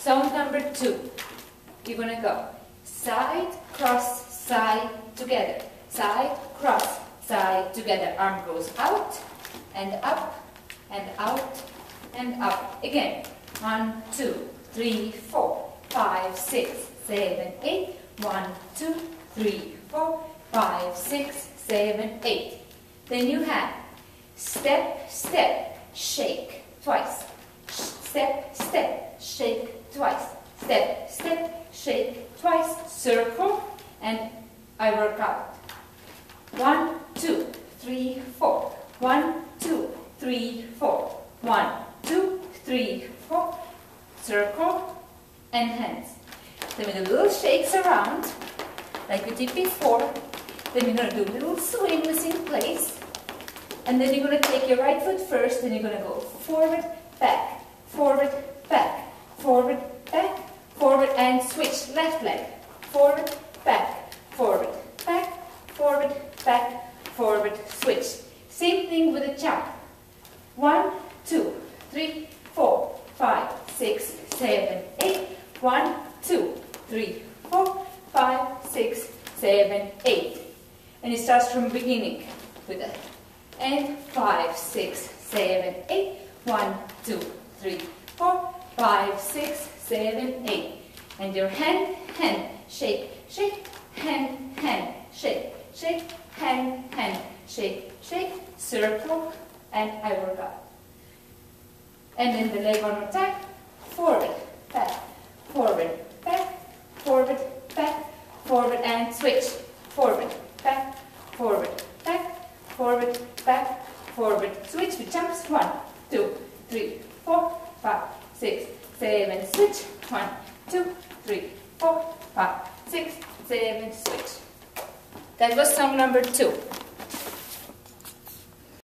Sound number 2. You're going to go side, cross, side, together. Side, cross, side, together. Arm goes out and up and out and up. Again. 1, 2, 3, 4, 5, 6, 7, 8. 1, 2, 3, 4, 5, 6, 7, 8. Then you have step, step, shake twice. Step, step, shake twice. Step, step, shake twice. Circle, and I work out. 1, 2, 3, 4. 1, 2, 3, 4. 1, 2, 3, 4. Circle and hands. Then we do little shakes around, like we did before. Then you're going to do little swings in place. And then you're going to take your right foot first, and you're going to go forward, back, forward, back, forward, back, forward, and switch left leg. Forward, back, forward, back, forward, back, forward, switch. Same thing with a jump. 1, 2, 3, 4, 5, 6, 7, 8. 1, 2, 3, 4, 5, 6, 7, 8. And it starts from beginning with that. And 5, 6, 7, 8. 1, 2, 3, 4, 5, 6, 7, 8. And your hand, hand, shake, shake, hand, hand, shake, shake, hand, hand, shake, shake, circle, and I work out. And then the leg one more time. Forward, back, forward, back, forward, back, forward, and switch. Forward, back, forward, back, forward, back, forward, switch with jumps. 1, 2, 3, 4, 5, 6, 7, switch. 1, 2, 3, 4, 5, 6, 7, switch. That was song number 2.